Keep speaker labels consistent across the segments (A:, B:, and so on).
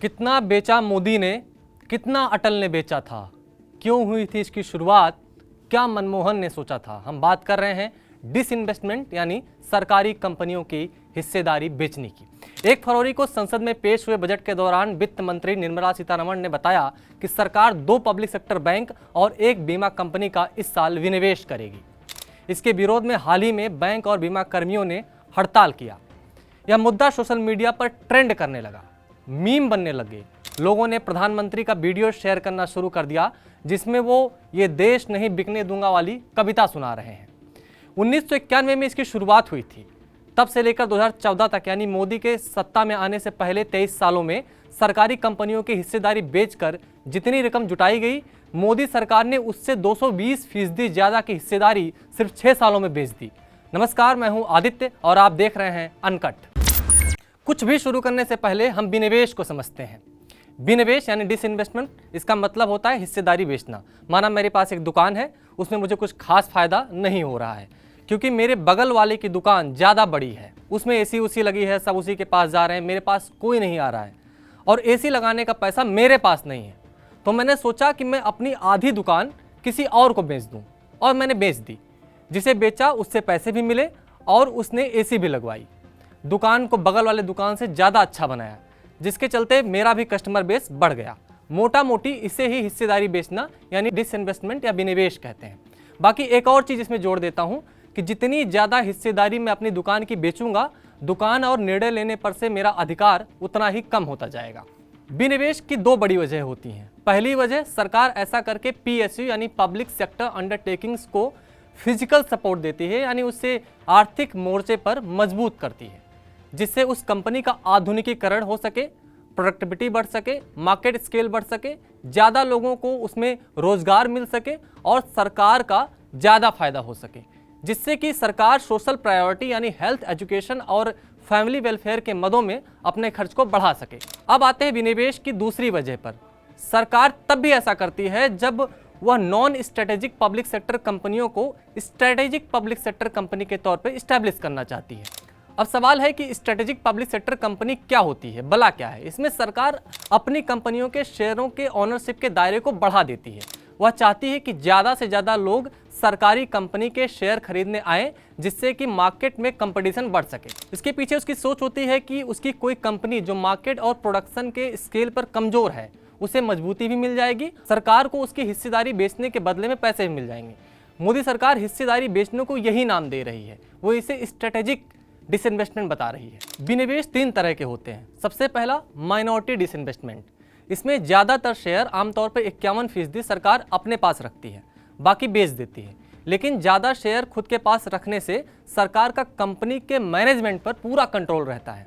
A: कितना बेचा मोदी ने, कितना अटल ने बेचा था, क्यों हुई थी इसकी शुरुआत, क्या मनमोहन ने सोचा था। हम बात कर रहे हैं डिसइन्वेस्टमेंट यानी सरकारी कंपनियों की हिस्सेदारी बेचने की। 1 फरवरी को संसद में पेश हुए बजट के दौरान वित्त मंत्री निर्मला सीतारमण ने बताया कि सरकार 2 पब्लिक सेक्टर बैंक और 1 बीमा कंपनी का इस साल विनिवेश करेगी। इसके विरोध में हाल ही में बैंक और बीमा कर्मियों ने हड़ताल किया। यह मुद्दा सोशल मीडिया पर ट्रेंड करने लगा, मीम बनने लगे। लोगों ने प्रधानमंत्री का वीडियो शेयर करना शुरू कर दिया जिसमें वो ये देश नहीं बिकने दूंगा वाली कविता सुना रहे हैं। 1991 में इसकी शुरुआत हुई थी। तब से लेकर 2014 तक यानी मोदी के सत्ता में आने से पहले 23 सालों में सरकारी कंपनियों की हिस्सेदारी बेचकर जितनी रकम जुटाई गई, मोदी सरकार ने उससे 220% ज्यादा की हिस्सेदारी सिर्फ 6 सालों में बेच दी। नमस्कार, मैं हूं आदित्य और आप देख रहे हैं अनकट। कुछ भी शुरू करने से पहले हम विनिवेश को समझते हैं। विनिवेश यानी डिसइन्वेस्टमेंट, इसका मतलब होता है हिस्सेदारी बेचना। माना मेरे पास एक दुकान है, उसमें मुझे कुछ खास फायदा नहीं हो रहा है क्योंकि मेरे बगल वाले की दुकान ज़्यादा बड़ी है, उसमें एसी उसी लगी है, सब उसी के पास जा रहे हैं, मेरे पास कोई नहीं आ रहा है और एसी लगाने का पैसा मेरे पास नहीं है। तो मैंने सोचा कि मैं अपनी आधी दुकान किसी और को बेच दूँ और मैंने बेच दी। जिसे बेचा उससे पैसे भी मिले और उसने एसी भी लगवाई। दुकान को बगल वाले दुकान से ज़्यादा अच्छा बनाया, जिसके चलते मेरा भी कस्टमर बेस बढ़ गया। मोटा मोटी इसे ही हिस्सेदारी बेचना यानी डिसइन्वेस्टमेंट या विनिवेश कहते हैं। बाकी एक और चीज़ इसमें जोड़ देता हूँ कि जितनी ज़्यादा हिस्सेदारी मैं अपनी दुकान की बेचूंगा, दुकान और निर्णय लेने पर से मेरा अधिकार उतना ही कम होता जाएगा। विनिवेश की 2 बड़ी वजह होती हैं। पहली वजह, सरकार ऐसा करके PSU यानी पब्लिक सेक्टर अंडरटेकिंग्स को फिजिकल सपोर्ट देती है, यानी उससे आर्थिक मोर्चे पर मजबूत करती है, जिससे उस कंपनी का आधुनिकीकरण हो सके, प्रोडक्टिविटी बढ़ सके, मार्केट स्केल बढ़ सके, ज़्यादा लोगों को उसमें रोजगार मिल सके और सरकार का ज़्यादा फायदा हो सके, जिससे कि सरकार सोशल प्रायोरिटी यानी हेल्थ, एजुकेशन और फैमिली वेलफेयर के मदों में अपने खर्च को बढ़ा सके। अब आते हैं विनिवेश की दूसरी वजह पर। सरकार तब भी ऐसा करती है जब वह नॉन स्ट्रेटेजिक पब्लिक सेक्टर कंपनियों को स्ट्रेटेजिक पब्लिक सेक्टर कंपनी के तौर पर इस्टेब्लिश करना चाहती है। अब सवाल है कि स्ट्रेटेजिक पब्लिक सेक्टर कंपनी क्या होती है, भला क्या है। इसमें सरकार अपनी कंपनियों के शेयरों के ओनरशिप के दायरे को बढ़ा देती है। वह चाहती है कि ज़्यादा से ज़्यादा लोग सरकारी कंपनी के शेयर खरीदने आए, जिससे कि मार्केट में कंपटीशन बढ़ सके। इसके पीछे उसकी सोच होती है कि उसकी कोई कंपनी जो मार्केट और प्रोडक्शन के स्केल पर कमज़ोर है, उसे मजबूती भी मिल जाएगी, सरकार को उसकी हिस्सेदारी बेचने के बदले में पैसे भी मिल जाएंगे। मोदी सरकार हिस्सेदारी बेचने को यही नाम दे रही है, वो इसे स्ट्रेटेजिक डिसइन्वेस्टमेंट बता रही है। विनिवेश 3 तरह के होते हैं। सबसे पहला माइनॉरिटी डिसइन्वेस्टमेंट। इसमें ज़्यादातर शेयर आमतौर पर 51% सरकार अपने पास रखती है, बाकी बेच देती है। लेकिन ज़्यादा शेयर खुद के पास रखने से सरकार का कंपनी के मैनेजमेंट पर पूरा कंट्रोल रहता है।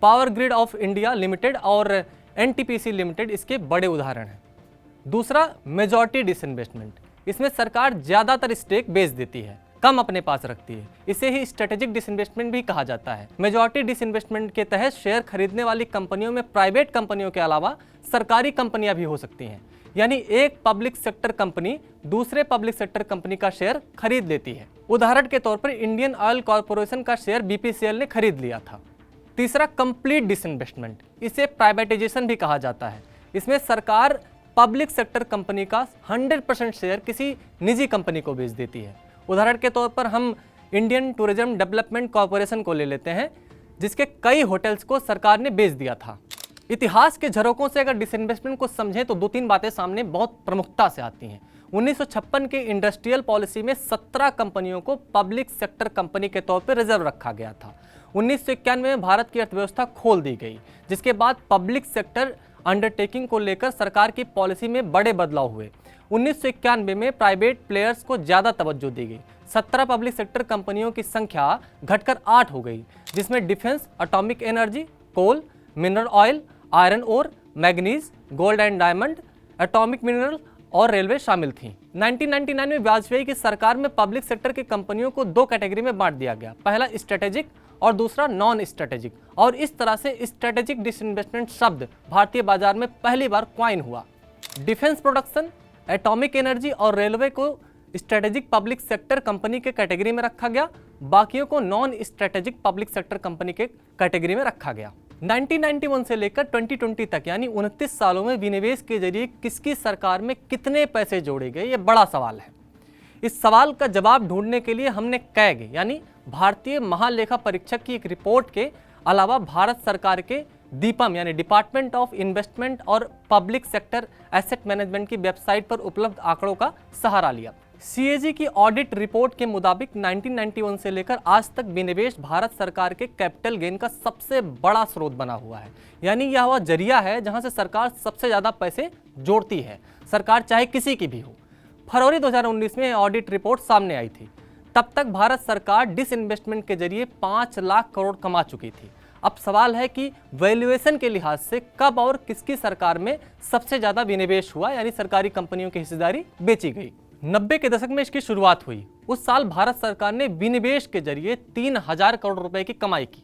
A: Power grid of India limited और NTPC लिमिटेड इसके बड़े उदाहरण हैं। दूसरा, मेजॉरिटी डिसइन्वेस्टमेंट। इसमें सरकार ज़्यादातर स्टेक बेच देती है, कम अपने पास रखती है। इसे ही स्ट्रेटेजिक डिसइन्वेस्टमेंट भी कहा जाता है। मेजॉरिटी डिसइन्वेस्टमेंट के तहत शेयर खरीदने वाली कंपनियों में प्राइवेट कंपनियों के अलावा सरकारी कंपनियां भी हो सकती हैं, यानी एक पब्लिक सेक्टर कंपनी दूसरे पब्लिक सेक्टर कंपनी का शेयर खरीद लेती है। उदाहरण के तौर पर इंडियन ऑयल कॉर्पोरेशन का शेयर BPCL ने खरीद लिया था। तीसरा, कंप्लीट डिसइन्वेस्टमेंट। इसे प्राइवेटाइजेशन भी कहा जाता है। इसमें सरकार पब्लिक सेक्टर कंपनी का 100% शेयर किसी निजी कंपनी को बेच देती है। उदाहरण के तौर पर हम इंडियन टूरिज्म डेवलपमेंट कॉरपोरेशन को ले लेते हैं, जिसके कई होटल्स को सरकार ने बेच दिया था। इतिहास के झरोकों से अगर डिसइन्वेस्टमेंट को समझें तो 2-3 बातें सामने बहुत प्रमुखता से आती हैं। 1956 के इंडस्ट्रियल पॉलिसी में 17 कंपनियों को पब्लिक सेक्टर कंपनी के तौर पर रिजर्व रखा गया था। 1991 में भारत की अर्थव्यवस्था खोल दी गई, जिसके बाद पब्लिक सेक्टर अंडरटेकिंग को लेकर सरकार की पॉलिसी में बड़े बदलाव हुए। 1991 में प्राइवेट प्लेयर्स को ज़्यादा तवज्जो दी गई। 17 पब्लिक सेक्टर कंपनियों की संख्या घटकर 8 हो गई, जिसमें defence, atomic energy, coal, mineral oil, iron ore, manganese, gold and diamond, atomic mineral और रेलवे शामिल थीं। 1999 में वाजपेयी की सरकार में पब्लिक सेक्टर की कंपनियों को 2 कैटेगरी में बांट दिया गया, पहला स्ट्रेटेजिक और दूसरा नॉन स्ट्रेटेजिक। और इस तरह से स्ट्रेटेजिक डिसइन्वेस्टमेंट शब्द भारतीय बाजार में पहली बार क्वाइन हुआ। डिफेंस प्रोडक्शन, एटॉमिक एनर्जी और रेलवे को स्ट्रेटेजिक पब्लिक सेक्टर कंपनी के कैटेगरी में रखा गया, बाकियों को non strategic public sector company के कैटेगरी में रखा गया। 1991 से लेकर 2020 तक यानी 29 सालों में विनिवेश के जरिए किसकी सरकार में कितने पैसे जोड़े गए, ये बड़ा सवाल है। इस सवाल का जवाब ढूंढने के लिए हमने कैग यानी भारतीय महालेखा परीक्षक की एक रिपोर्ट के अलावा भारत सरकार के दीपम यानी डिपार्टमेंट ऑफ इन्वेस्टमेंट और पब्लिक सेक्टर एसेट मैनेजमेंट की वेबसाइट पर उपलब्ध आंकड़ों का सहारा लिया। सीएजी की ऑडिट रिपोर्ट के मुताबिक 1991 से लेकर आज तक विनिवेश भारत सरकार के कैपिटल गेन का सबसे बड़ा स्रोत बना हुआ है, यानी यह वह जरिया है जहां से सरकार सबसे ज्यादा पैसे जोड़ती है, सरकार चाहे किसी की भी हो। फरवरी 2019 में ऑडिट रिपोर्ट सामने आई थी। तब तक भारत सरकार डिसइन्वेस्टमेंट के जरिए 5 लाख करोड़ कमा चुकी थी। अब सवाल है कि वैल्यूएशन के लिहाज से कब और किसकी सरकार में सबसे ज्यादा विनिवेश हुआ, यानी सरकारी कंपनियों की हिस्सेदारी बेची गई। 90 के दशक में इसकी शुरुआत हुई। उस साल भारत सरकार ने विनिवेश के जरिए 3000 करोड़ रुपए की कमाई की।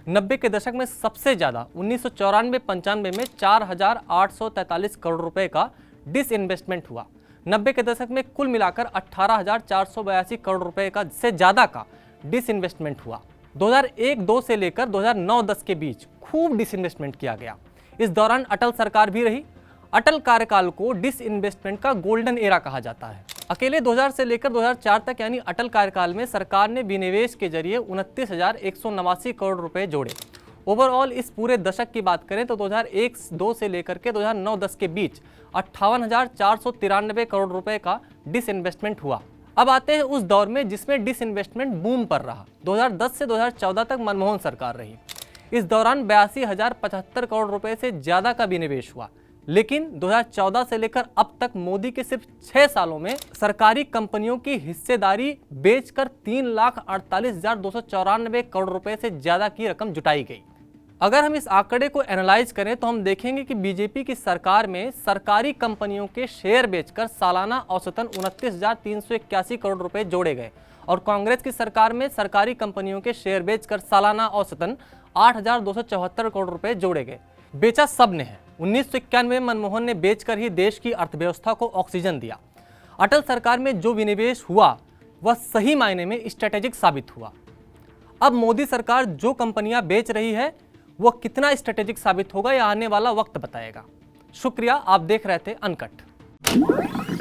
A: 90 के दशक में सबसे ज्यादा 1994-95 में 4843 करोड़ रुपए का डिसइन्वेस्टमेंट हुआ। 90 के दशक में कुल मिलाकर 18482 करोड़ रुपए का से ज्यादा का डिसइन्वेस्टमेंट हुआ। 2001-2 से लेकर 2009-10 के बीच खूब डिसइन्वेस्टमेंट किया गया। इस दौरान अटल सरकार भी रही। अटल कार्यकाल को डिसइन्वेस्टमेंट का गोल्डन एरा कहा जाता है। अकेले 2000 से लेकर 2004 तक यानी अटल कार्यकाल में सरकार ने विनिवेश के जरिए 29,189 करोड़ रुपए जोड़े। ओवरऑल इस पूरे दशक की बात करें तो 2001-2 से लेकर के 2009-10 के बीच 58,493 करोड़ रुपए का डिसइन्वेस्टमेंट हुआ। अब आते हैं उस दौर में जिसमें डिसइन्वेस्टमेंट बूम पर रहा। 2010 से 2014 तक मनमोहन सरकार रही। इस दौरान 82,075 करोड़ रुपए से ज्यादा का विनिवेश हुआ। लेकिन 2014 से लेकर अब तक मोदी के सिर्फ 6 सालों में सरकारी कंपनियों की हिस्सेदारी बेचकर 3,48,294 करोड़ रुपए से ज्यादा की रकम जुटाई गई। अगर हम इस आंकड़े को एनालाइज करें तो हम देखेंगे कि बीजेपी की सरकार में सरकारी कंपनियों के शेयर बेचकर सालाना औसतन 29,381 करोड़ रुपए जोड़े गए और कांग्रेस की सरकार में सरकारी कंपनियों के शेयर बेचकर सालाना औसतन 8,274 करोड़ रुपए जोड़े गए। बेचा सब ने है। 1991 में मनमोहन ने बेचकर ही देश की अर्थव्यवस्था को ऑक्सीजन दिया। अटल सरकार में जो विनिवेश हुआ वह सही मायने में स्ट्रेटेजिक साबित हुआ। अब मोदी सरकार जो कंपनियां बेच रही है वह कितना स्ट्रेटेजिक साबित होगा यह आने वाला वक्त बताएगा। शुक्रिया, आप देख रहे थे अनकट।